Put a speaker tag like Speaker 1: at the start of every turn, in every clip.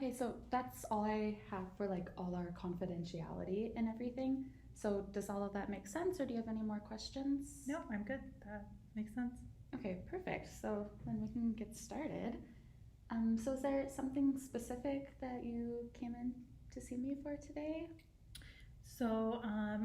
Speaker 1: Okay, so that's all I have for like all our confidentiality and everything. So does all of that make sense, or do you have any more questions?
Speaker 2: No, I'm good. That makes sense.
Speaker 1: Okay, perfect. So then we can get started. So is there something specific that you came in to see me for today?
Speaker 2: So,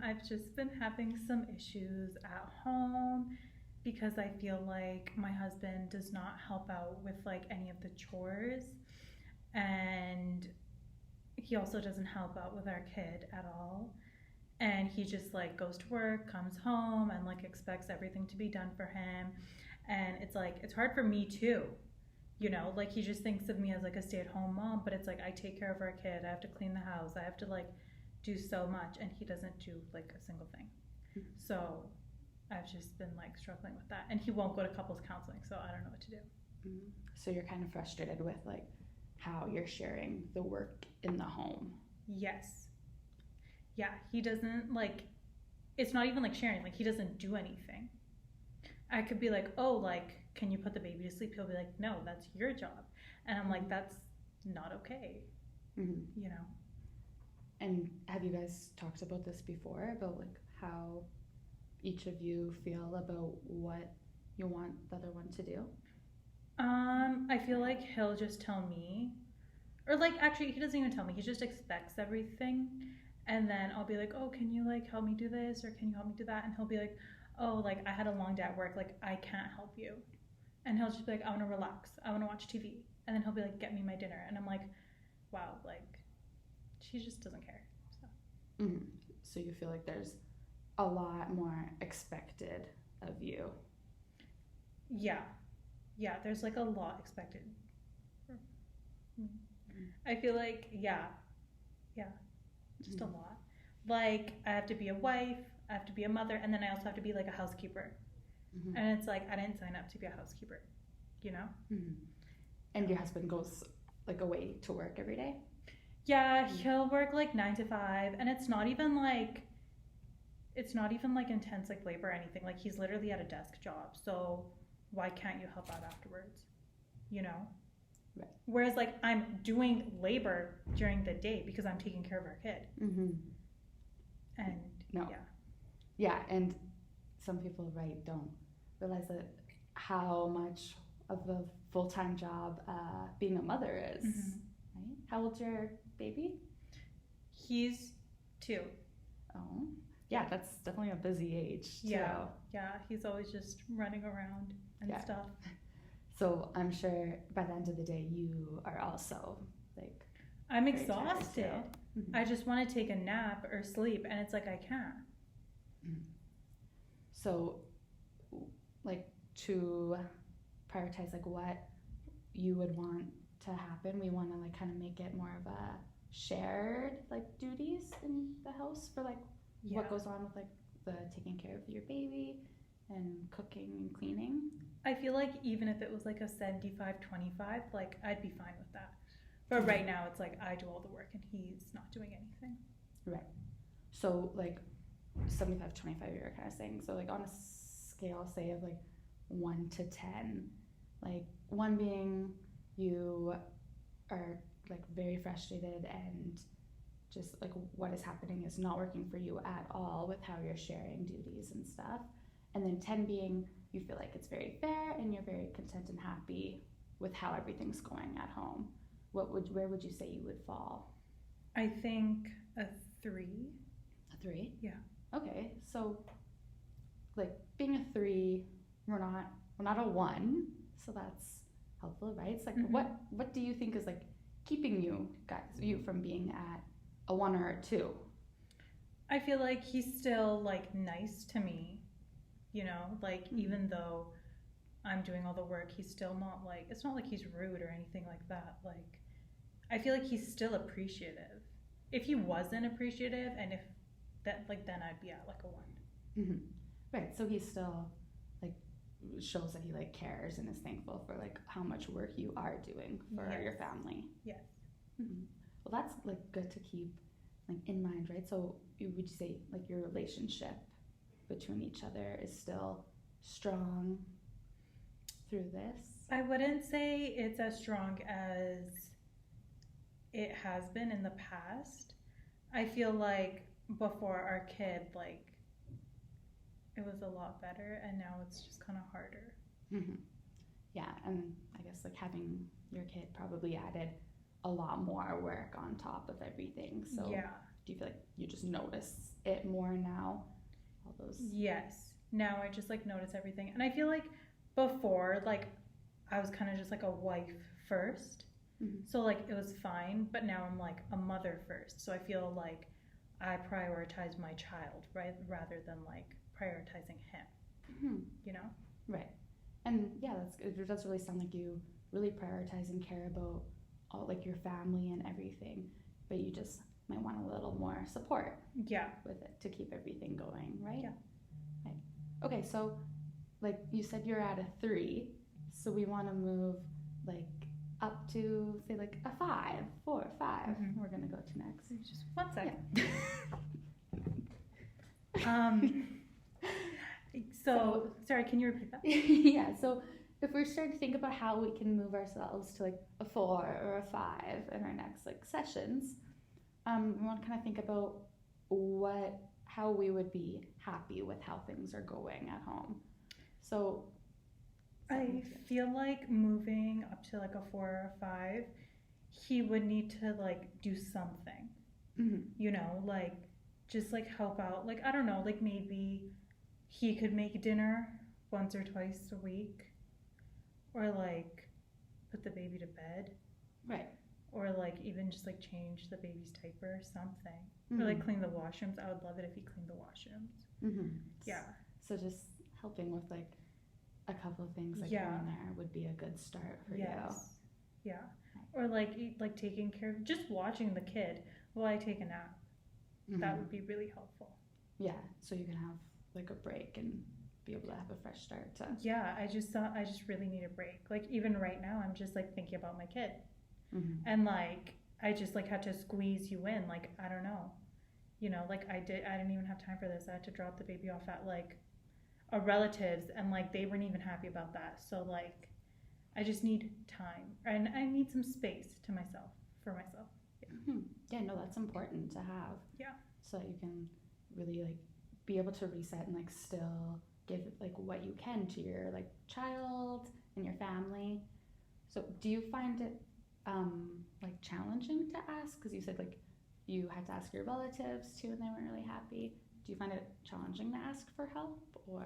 Speaker 2: I've just been having some issues at home because I feel like my husband does not help out with like any of the chores, and he also doesn't help out with our kid at all. And he just like goes to work, comes home, and like expects everything to be done for him. And it's like, it's hard for me too. Like he just thinks of me as like a stay at home mom, but it's like I take care of our kid. I have to clean the house. I have to like do so much, and he doesn't do like a single thing. So I've just been like struggling with that. And he won't go to couples counseling, so I don't know what to do.
Speaker 1: Mm. So you're kind of frustrated with like how you're sharing the work in the home.
Speaker 2: Yes. Yeah, he doesn't like, it's not even like sharing, like he doesn't do anything. I could be like, oh, like, can you put the baby to sleep? He'll be like, no, that's your job. And I'm like, that's not okay,
Speaker 1: Mm-hmm.
Speaker 2: you know?
Speaker 1: And have you guys talked about this before, about like how each of you feel about what you want the other one to do?
Speaker 2: I feel like he'll just tell me, or like, actually, he doesn't even tell me. He just expects everything. And then I'll be like, oh, can you like help me do this? Or can you help me do that? And he'll be like, oh, like, I had a long day at work. Like, I can't help you. And he'll just be like, I want to relax. I want to watch TV. And then he'll be like, get me my dinner. And I'm like, wow, like, she just doesn't care. So.
Speaker 1: Mm-hmm. So you feel like there's a lot more expected of you.
Speaker 2: Yeah. Yeah, there's like a lot expected. I feel like, yeah, just a lot. Like, I have to be a wife, I have to be a mother, and then I also have to be like a housekeeper.
Speaker 1: Mm-hmm.
Speaker 2: And it's like, I didn't sign up to be a housekeeper, you know?
Speaker 1: Mm-hmm. And your husband goes like away to work every day?
Speaker 2: Yeah, he'll work like 9 to 5, and it's not even like intense like labor or anything. Like he's literally at a desk job. So why can't you help out afterwards? You know?
Speaker 1: Right.
Speaker 2: Whereas like I'm doing labor during the day because I'm taking care of our kid.
Speaker 1: Mm-hmm.
Speaker 2: And
Speaker 1: no. Yeah, and some people, right, don't realize that how much of a full-time job being a mother is.
Speaker 2: Mm-hmm.
Speaker 1: Right? How old's your baby?
Speaker 2: He's 2.
Speaker 1: Oh, yeah, that's definitely a busy age too.
Speaker 2: Yeah, he's always just running around and stuff.
Speaker 1: So I'm sure by the end of the day you are also like,
Speaker 2: I'm exhausted.
Speaker 1: Mm-hmm.
Speaker 2: I just want to take a nap or sleep, and it's like I can't.
Speaker 1: Mm-hmm. So like to prioritize like what you would want to happen, we want to like kind of make it more of a shared like duties in the house for like what goes on with like the taking care of your baby and cooking and cleaning.
Speaker 2: I feel like even if it was like a 75-25, like I'd be fine with that. But right now it's like I do all the work and he's not doing anything.
Speaker 1: Right. So like 75-25 you're kind of saying. So like on a scale say of like 1 to 10, like 1 being you are like very frustrated and just like what is happening is not working for you at all with how you're sharing duties and stuff. And then 10 being you feel like it's very fair and you're very content and happy with how everything's going at home. Where would you say you would fall?
Speaker 2: I think a 3.
Speaker 1: A 3?
Speaker 2: Yeah.
Speaker 1: Okay, so like being a 3, we're not a 1, so that's helpful, right? It's like what do you think is like keeping you from being at a 1 or a 2?
Speaker 2: I feel like he's still like nice to me, like even though I'm doing all the work, he's still not like, it's not like he's rude or anything like that. Like I feel like he's still appreciative. If he wasn't appreciative, and if that, like, then I'd be at like a 1.
Speaker 1: Mm-hmm. Right, so he still like shows that he like cares and is thankful for like how much work you are doing for your family.
Speaker 2: Yes.
Speaker 1: Mm-hmm. Well, that's like good to keep like in mind, right? So would you say like your relationship between each other is still strong through this?
Speaker 2: I wouldn't say it's as strong as it has been in the past. I feel like before our kid, like, it was a lot better, and now it's just kind of harder.
Speaker 1: Hmm. Yeah, and I guess like having your kid probably added a lot more work on top of everything. So
Speaker 2: Yeah.
Speaker 1: do you feel like you just notice it more now? All those.
Speaker 2: Yes. Now I just like notice everything. And I feel like before, like, I was kind of just like a wife first.
Speaker 1: Mm-hmm.
Speaker 2: So like it was fine, but now I'm like a mother first. So I feel like I prioritize my child, right, rather than like prioritizing him.
Speaker 1: Mm-hmm.
Speaker 2: You know?
Speaker 1: Right. And yeah, it does really sound like you really prioritize and care about all like your family and everything, but you just might want a little more support
Speaker 2: Yeah.
Speaker 1: with it to keep everything going, right?
Speaker 2: Yeah.
Speaker 1: Right. Okay, so like you said you're at a 3, so we want to move like up to say like a 5, 4, 5.
Speaker 2: Mhm.
Speaker 1: We're gonna go to next.
Speaker 2: Just one second.
Speaker 1: Yeah.
Speaker 2: So sorry, can you repeat that?
Speaker 1: Yeah, so if we're starting to think about how we can move ourselves to like a 4 or a 5 in our next like sessions, we want to kind of think about how we would be happy with how things are going at home. So
Speaker 2: I feel like moving up to like a 4 or a 5, he would need to like do something,
Speaker 1: mm-hmm.
Speaker 2: you know, like just like help out. Like, I don't know, like maybe he could make dinner once or twice a week, or like put the baby to bed,
Speaker 1: Right.
Speaker 2: or like even just like change the baby's diaper or something,
Speaker 1: Mm-hmm.
Speaker 2: or like clean the washrooms. I would love it if he cleaned the washrooms.
Speaker 1: Mm-hmm.
Speaker 2: Yeah.
Speaker 1: So just helping with like a couple of things like
Speaker 2: Yeah.
Speaker 1: here and there would be a good start for
Speaker 2: Yes. Yeah. Or like taking care of, just watching the kid while I take a nap.
Speaker 1: you.
Speaker 2: That
Speaker 1: Mm-hmm.
Speaker 2: would be really helpful.
Speaker 1: Yeah, so you can have like a break and be able to have a fresh start to.
Speaker 2: Yeah, I just really need a break. Like even right now, I'm just like thinking about my kid,
Speaker 1: Mm-hmm.
Speaker 2: and like I just like had to squeeze you in. Like I don't know, you know, like I didn't even have time for this. I had to drop the baby off at like a relative's, and like they weren't even happy about that. So like I just need time, and I need some space to myself for myself.
Speaker 1: Yeah. Mm-hmm. Yeah, no, that's important to have.
Speaker 2: Yeah.
Speaker 1: So that you can really like be able to reset and like still give like what you can to your like child and your family. So do you find it like challenging to ask, because you said like you had to ask your relatives too and they weren't really happy? Do you find it challenging to ask for help, or?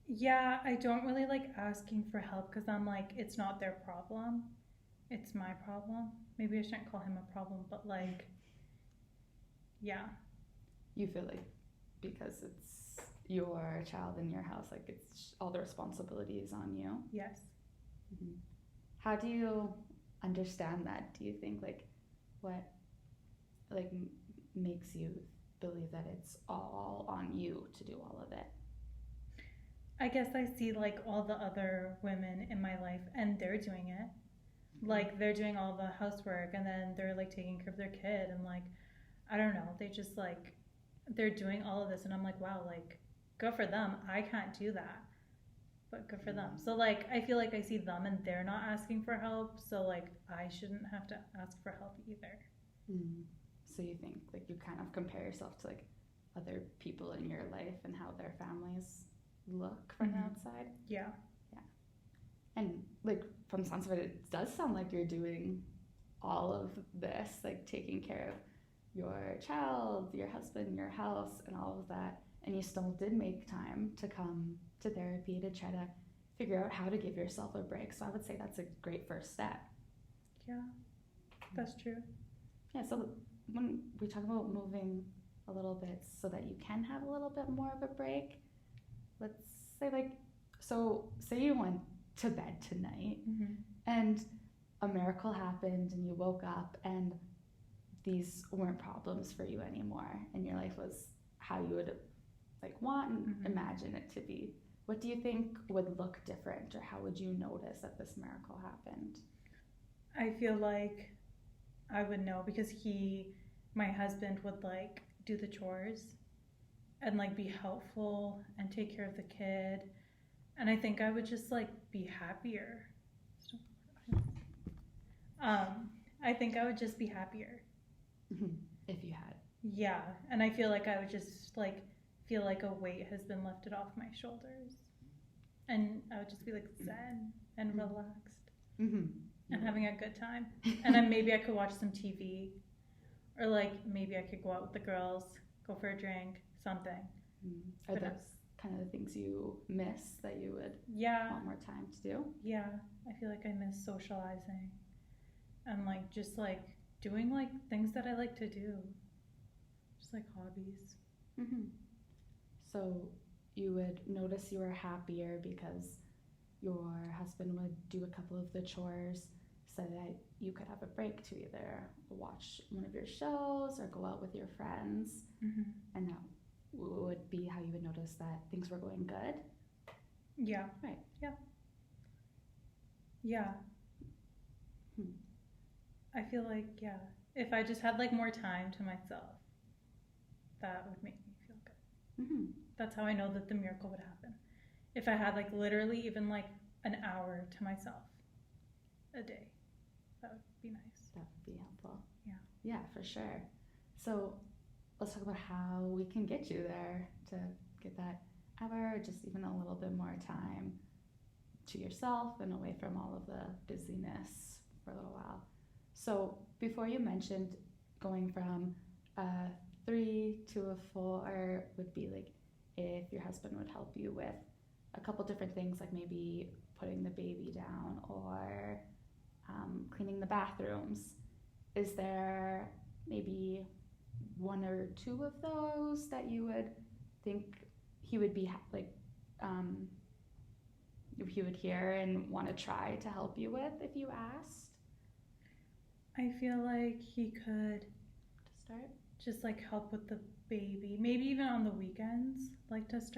Speaker 2: Yeah, I don't really like asking for help because I'm like, it's not their problem, it's my problem. Maybe I shouldn't call him a problem, but like, yeah.
Speaker 1: You feel like because it's your child in your house, like it's all the responsibility is on you?
Speaker 2: Yes.
Speaker 1: Mm-hmm. How do you understand that? Do you think like what like makes you believe that it's all on you to do all of it?
Speaker 2: I guess I see like all the other women in my life and they're doing it. Like they're doing all the housework and then they're like taking care of their kid and like, I don't know, they just like, they're doing all of this and I'm like, wow, like good for them. I can't do that, but good for them. So like, I feel like I see them and they're not asking for help. So like, I shouldn't have to ask for help either.
Speaker 1: Mm. So you think like you kind of compare yourself to like other people in your life and how their families look from the outside?
Speaker 2: Yeah.
Speaker 1: Yeah. And like from the sounds of it, it does sound like you're doing all of this, like taking care of your child, your husband, your house, and all of that. And you still did make time to come to therapy to try to figure out how to give yourself a break. So I would say that's a great first step.
Speaker 2: Yeah, that's true.
Speaker 1: Yeah, so when we talk about moving a little bit so that you can have a little bit more of a break, let's say like, so say you went to bed tonight and a miracle happened and you woke up and these weren't problems for you anymore and your life was how you would like want and imagine it to be. What do you think would look different, or how would you notice that this miracle happened?
Speaker 2: I feel like I would know because my husband would like do the chores and like be helpful and take care of the kid, and I think I would just like be happier. I think I would just be happier.
Speaker 1: If you had.
Speaker 2: Yeah, and I feel like I would just like feel like a weight has been lifted off my shoulders, and I would just be like zen and relaxed and having a good time. And then maybe I could watch some TV, or like maybe I could go out with the girls, go for a drink, something.
Speaker 1: Are those kind of the things you miss that you would want more time to do?
Speaker 2: Yeah, I feel like I miss socializing and like just like doing like things that I like to do, just like hobbies.
Speaker 1: So you would notice you were happier because your husband would do a couple of the chores so that you could have a break to either watch one of your shows or go out with your friends, and that would be how you would notice that things were going good.
Speaker 2: Yeah.
Speaker 1: Right.
Speaker 2: Yeah. I feel like, if I just had like more time to myself, that would make me feel good. That's how I know that the miracle would happen. If I had like literally even like an hour to myself a day, that would be nice.
Speaker 1: That would be helpful.
Speaker 2: Yeah,
Speaker 1: for sure. So let's talk about how we can get you there to get that hour, or just even a little bit more time to yourself and away from all of the busyness for a little while. So before, you mentioned going from a 3 to a 4 would be like if your husband would help you with a couple different things, like maybe putting the baby down or cleaning the bathrooms. Is there maybe 1 or 2 of those that you would think he would be if he would hear and want to try to help you with if you asked?
Speaker 2: I feel like he could
Speaker 1: To start?
Speaker 2: just like help with the baby, maybe even on the weekends, like to start.